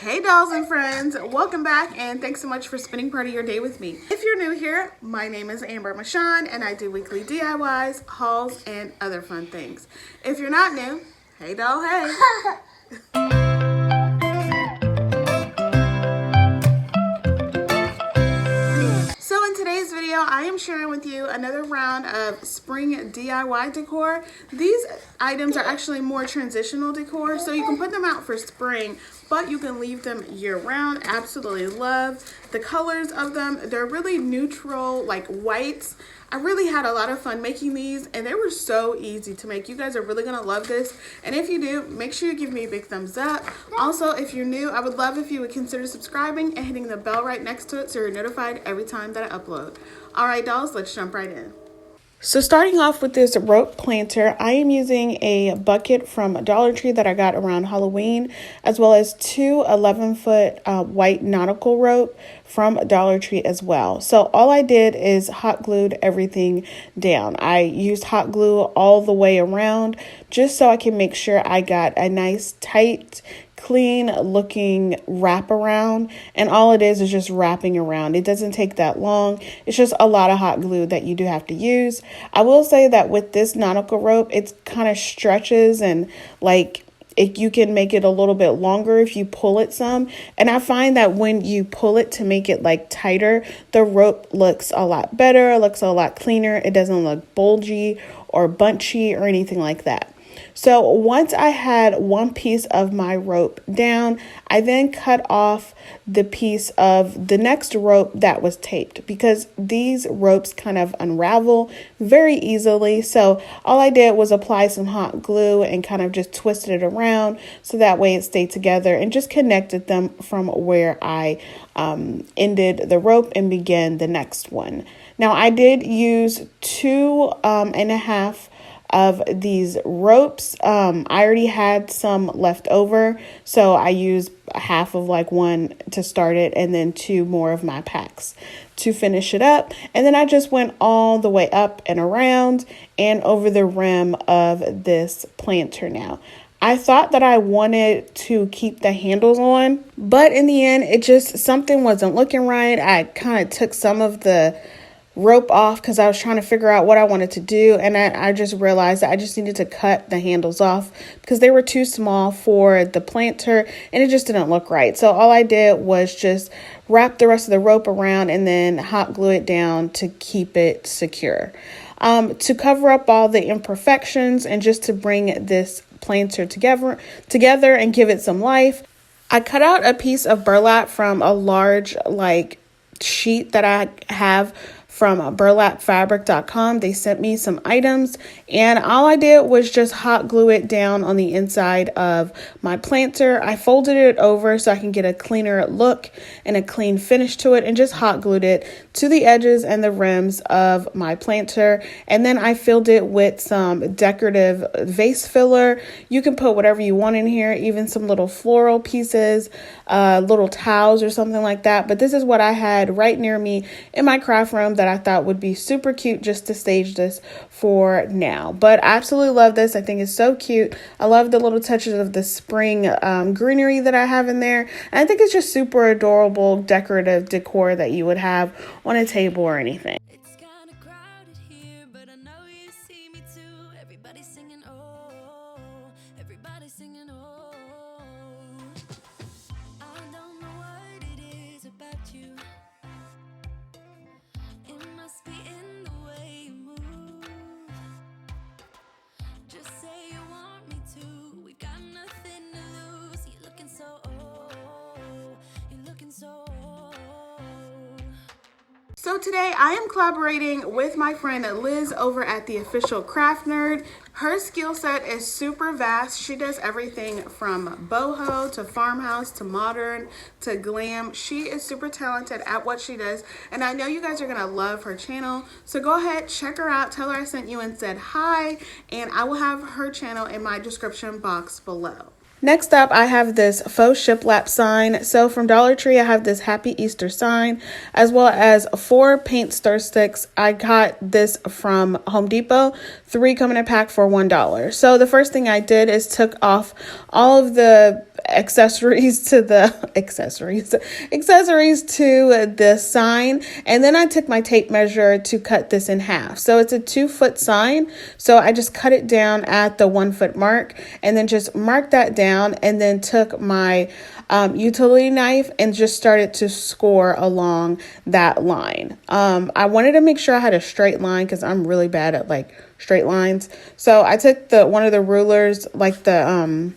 Hey dolls and friends, welcome back and thanks so much for spending part of your day with me. If you're new here, my name is Amber Michon and I do weekly DIYs, hauls, and other fun things. If you're not new, hey doll, hey. So in today's video, I am sharing with you another round of spring DIY decor. These items are actually more transitional decor, so you can put them out for spring, but you can leave them year round. Absolutely love the colors of them. They're really neutral, like whites. I really had a lot of fun making these and they were so easy to make. You guys are really gonna love this. And if you do, make sure you give me a big thumbs up. Also, if you're new, I would love if you would consider subscribing and hitting the bell right next to it so you're notified every time that I upload. All right, dolls, let's jump right in. So starting off with this rope planter, I am using a bucket from Dollar Tree that I got around Halloween, as well as two 11-foot white nautical rope from Dollar Tree as well. So all I did is hot glued everything down. I used hot glue all the way around just so I can make sure I got a nice tight, clean looking wraparound, and all it is just wrapping around. It doesn't take that long. It's just a lot of hot glue that you do have to use. I will say that with this nautical rope, it kind of stretches and you can make it a little bit longer if you pull it some. And I find that when you pull it to make it tighter, the rope looks a lot better, it looks a lot cleaner. It doesn't look bulgy or bunchy or anything like that. So once I had one piece of my rope down, I then cut off the piece of the next rope that was taped because these ropes kind of unravel very easily. So all I did was apply some hot glue and kind of just twisted it around so that way it stayed together and just connected them from where I ended the rope and began the next one. Now I did use 2.5 of these ropes. I already had some left over, so I used half of one to start it and then 2 more of my packs to finish it up. And then I just went all the way up and around and over the rim of this planter. Now I thought that I wanted to keep the handles on, but in the end something wasn't looking right. I kind of took some of the rope off because I was trying to figure out what I wanted to do, and I just realized that I just needed to cut the handles off because they were too small for the planter and it just didn't look right. So all I did was just wrap the rest of the rope around and then hot glue it down to keep it secure. To cover up all the imperfections and just to bring this planter together and give it some life, I cut out a piece of burlap from a large sheet that I have from burlapfabric.com. They sent me some items and all I did was just hot glue it down on the inside of my planter. I folded it over so I can get a cleaner look and a clean finish to it and just hot glued it to the edges and the rims of my planter. And then I filled it with some decorative vase filler. You can put whatever you want in here, even some little floral pieces, little towels or something like that. But this is what I had right near me in my craft room that I thought would be super cute just to stage this for now. But I absolutely love this. I think it's so cute. I love the little touches of the spring greenery that I have in there. And I think it's just super adorable decorative decor that you would have on a table or anything. It's kind of crowded here, but I know you see me too. Everybody's singing, oh, everybody's singing, oh. I don't know what it is about you. It must be in the way you move. Just say you want me to. We got nothing to lose. You're looking so old. You're looking so old. So today I am collaborating with my friend Liz over at the Official Craft Nerd. Her skill set is super vast. She does everything from boho to farmhouse to modern to glam. She is super talented at what she does, and I know you guys are gonna love her channel. So go ahead, check her out, tell her I sent you and said hi, and I will have her channel in my description box below. Next up, I have this faux shiplap sign. So from Dollar Tree, I have this Happy Easter sign, as well as 4 paint stir sticks. I got this from Home Depot, 3 come in a pack for $1. So the first thing I did is took off all of the accessories to the sign, and then I took my tape measure to cut this in half. So it's a 2-foot sign, so I just cut it down at the 1-foot mark and then just marked that down, and then took my utility knife and just started to score along that line. I wanted to make sure I had a straight line because I'm really bad at like straight lines. So I took one of the rulers, like the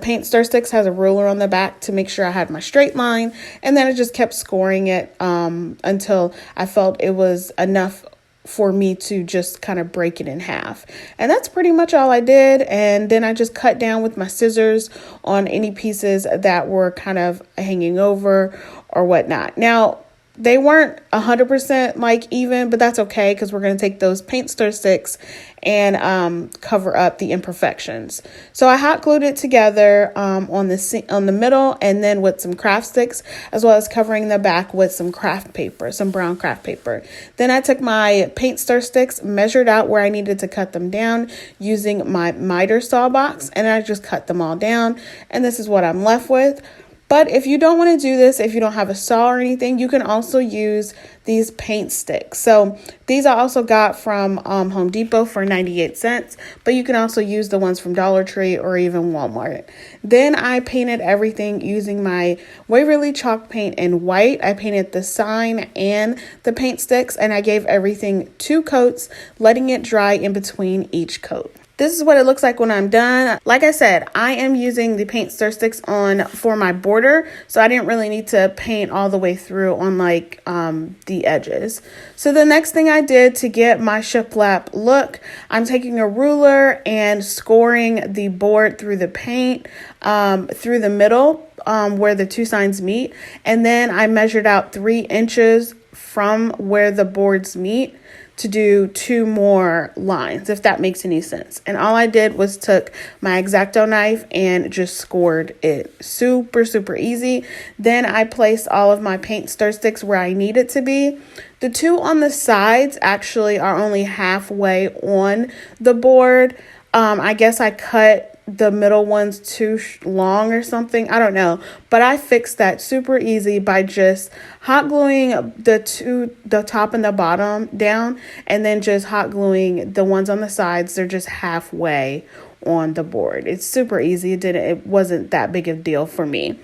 paint stir sticks has a ruler on the back to make sure I had my straight line, and then I just kept scoring it until I felt it was enough for me to just kind of break it in half. And that's pretty much all I did. And then I just cut down with my scissors on any pieces that were kind of hanging over or whatnot. Now, they weren't 100% like even, but that's okay because we're going to take those paint stir sticks and cover up the imperfections. So I hot glued it together on the middle, and then with some craft sticks, as well as covering the back with some craft paper, some brown craft paper. Then I took my paint stir sticks, measured out where I needed to cut them down using my miter saw box, and I just cut them all down, and this is what I'm left with. But if you don't want to do this, if you don't have a saw or anything, you can also use these paint sticks. So these I also got from Home Depot for 98 cents, but you can also use the ones from Dollar Tree or even Walmart. Then I painted everything using my Waverly chalk paint in white. I painted the sign and the paint sticks, and I gave everything 2 coats, letting it dry in between each coat. This is what it looks like when I'm done. Like I said, I am using the paint stir sticks on for my border, so I didn't really need to paint all the way through on like the edges. So the next thing I did to get my shiplap look, I'm taking a ruler and scoring the board through the paint through the middle where the 2 signs meet, and then I measured out 3 inches from where the boards meet to do 2 more lines, if that makes any sense. And all I did was took my X-Acto knife and just scored it. Super, super easy. Then I placed all of my paint stir sticks where I need it to be. The 2 on the sides actually are only halfway on the board. I guess I cut the middle ones too long or something. I don't know. But I fixed that super easy by just hot gluing the top and the bottom down, and then just hot gluing the ones on the sides. They're just halfway on the board. It's super easy. It wasn't that big of a deal for me.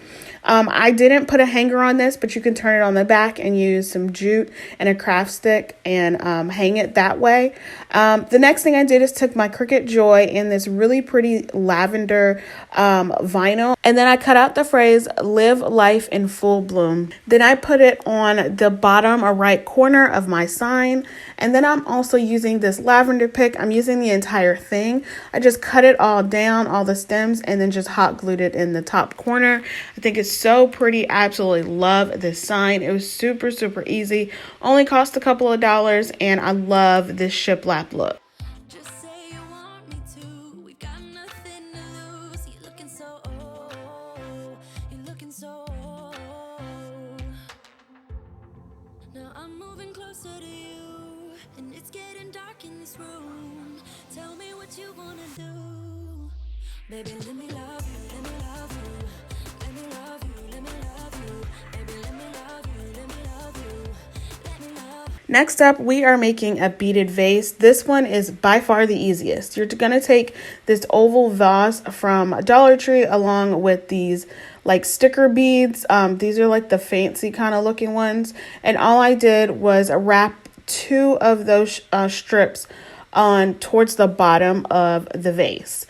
I didn't put a hanger on this, but you can turn it on the back and use some jute and a craft stick and hang it that way. The next thing I did is took my Cricut Joy in this really pretty lavender vinyl, and then I cut out the phrase "Live Life in Full Bloom." Then I put it on the bottom or right corner of my sign, and then I'm also using this lavender pick. I'm using the entire thing. I just cut it all down, all the stems, and then just hot glued it in the top corner. I think it's so pretty. I absolutely love this sign. It was super, super easy. Only cost a couple of dollars, and I love this shiplap look. Just say you want me to. We got nothing to lose. You're looking so old. You're looking so old. Now I'm moving closer to you, and it's getting dark in this room. Tell me what you wanna do. Baby, let me love you, let me love you. Let me love you, let me love you. Baby, let me love you, let me love you. Let me love you. Next up, we are making a beaded vase. This one is by far the easiest. You're going to take this oval vase from Dollar Tree along with these like sticker beads. These are like the fancy kind of looking ones. And all I did was wrap 2 of those strips on towards the bottom of the vase.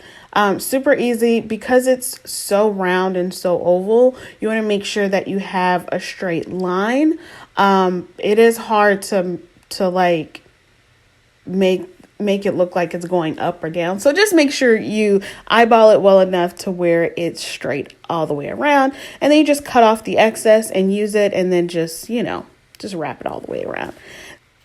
Super easy because it's so round and so oval. You want to make sure that you have a straight line. It is hard to like make it look like it's going up or down. So just make sure you eyeball it well enough to where it's straight all the way around. And then you just cut off the excess and use it, and then just wrap it all the way around.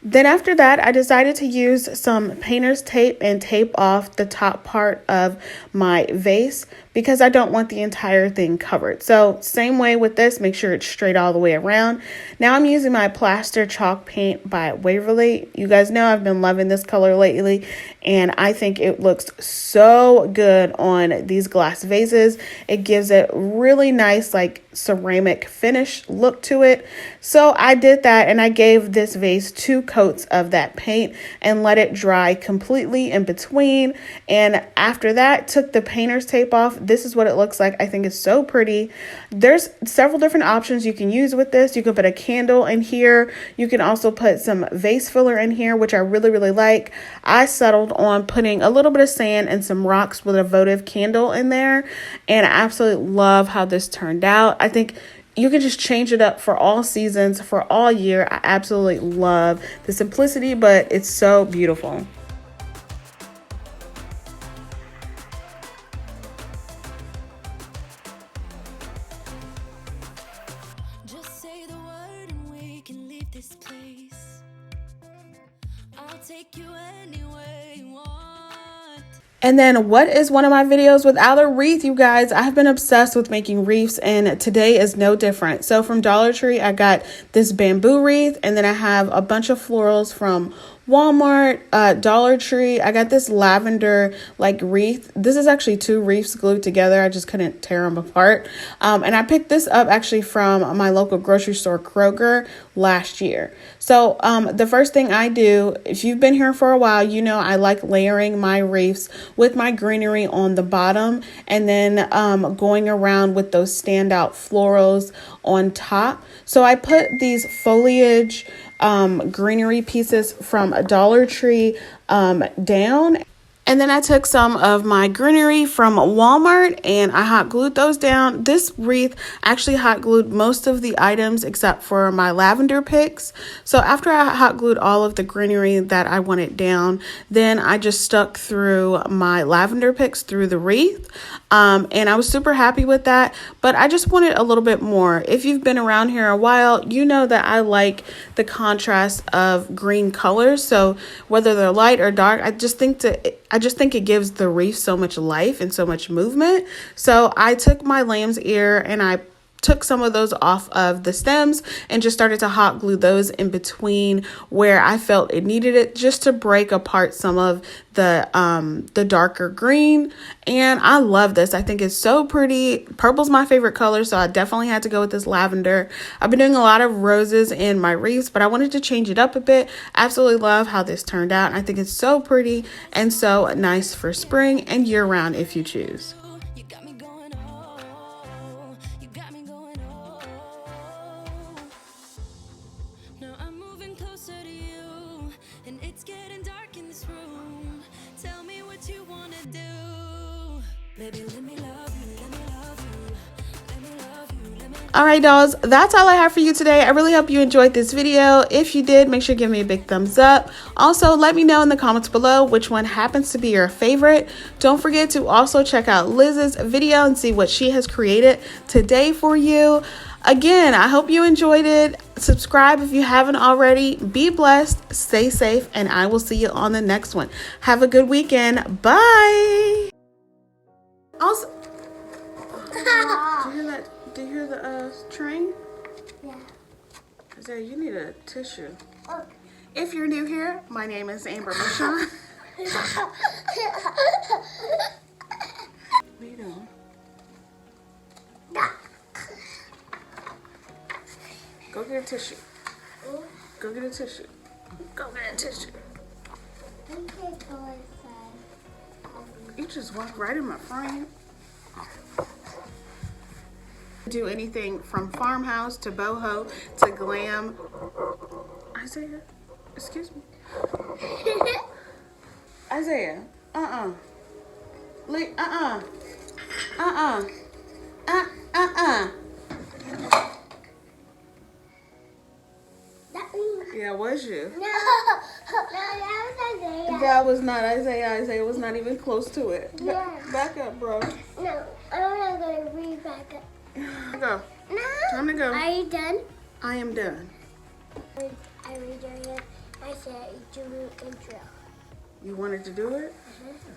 Then after that, I decided to use some painter's tape and tape off the top part of my vase because I don't want the entire thing covered. So same way with this, make sure it's straight all the way around. Now I'm using my plaster chalk paint by Waverly. You guys know I've been loving this color lately, and I think it looks so good on these glass vases. It gives it really nice like ceramic finish look to it. So I did that, and I gave this vase 2 coats of that paint and let it dry completely in between. And after that, took the painter's tape off. This is what it looks like. I think it's so pretty. There's several different options you can use with this. You can put a candle in here. You can also put some vase filler in here, which I really like. I settled on putting a little bit of sand and some rocks with a votive candle in there, and I absolutely love how this turned out. I think you can just change it up for all seasons, for all year. I absolutely love the simplicity, but it's so beautiful. Just say the word and we can leave this place. I'll take you anywhere you want. And then what is one of my videos without a wreath, you guys? I've been obsessed with making wreaths, and today is no different. So from Dollar Tree, I got this bamboo wreath, and then I have a bunch of florals from Walmart, Dollar Tree. I got this lavender like wreath. This is actually 2 wreaths glued together. I just couldn't tear them apart. And I picked this up actually from my local grocery store, Kroger, last year. So the first thing I do, if you've been here for a while, you know I like layering my wreaths with my greenery on the bottom, and then going around with those standout florals on top. So I put these foliage greenery pieces from a Dollar Tree down. And then I took some of my greenery from Walmart and I hot glued those down. This wreath actually hot glued most of the items except for my lavender picks. So after I hot glued all of the greenery that I wanted down, then I just stuck through my lavender picks through the wreath. And I was super happy with that, but I just wanted a little bit more. If you've been around here a while, you know that I like the contrast of green colors. So whether they're light or dark, I just think it gives the wreath so much life and so much movement. So I took my lamb's ear and I took some of those off of the stems and just started to hot glue those in between where I felt it needed it, just to break apart some of the darker green. And I love this. I think it's so pretty. Purple's my favorite color, so I definitely had to go with this lavender. I've been doing a lot of roses in my wreaths, but I wanted to change it up a bit. Absolutely love how this turned out. I think it's so pretty and so nice for spring and year round if you choose. You got me going, oh, you got me going, oh. Now I'm moving closer to you, and it's getting dark in this room. Tell me what you wanna do. Baby, let me love you, let me love you, let me love you, let me. All right, dolls, that's all I have for you today. I really hope you enjoyed this video. If you did, make sure to give me a big thumbs up. Also, let me know in the comments below which one happens to be your favorite. Don't forget to also check out Liz's video and see what she has created today for you. Again, I hope you enjoyed it. Subscribe if you haven't already. Be blessed, stay safe, and I will see you on the next one. Have a good weekend. Bye. Also, do you hear the train? Yeah. Isaiah, you need a tissue. Oh. If you're new here, my name is Amber Michon. What are you doing? Go get a tissue. Go get a tissue. Go get a tissue. You just walked right in my frame. Do anything from farmhouse to boho to glam. Isaiah, excuse me. Isaiah, Yeah, was you? No, that was Isaiah. That was not Isaiah. Isaiah was not even close to it. Yeah. Back up, bro. No, I'm not going to read back up. Go. No. Time to go. Are you done? I am done. I read it. I said do intro. You wanted to do it?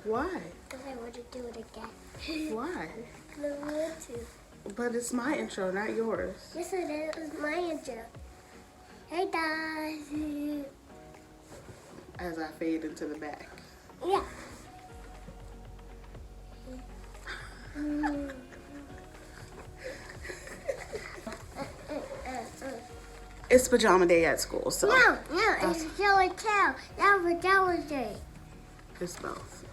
Why? because I want to do it again. Why? Because I want to. But it's my intro, not yours. Yes, it is my intro. Hey, guys. As I fade into the back. Yeah. It's pajama day at school, so No, it's show and tell. That was day. it's both.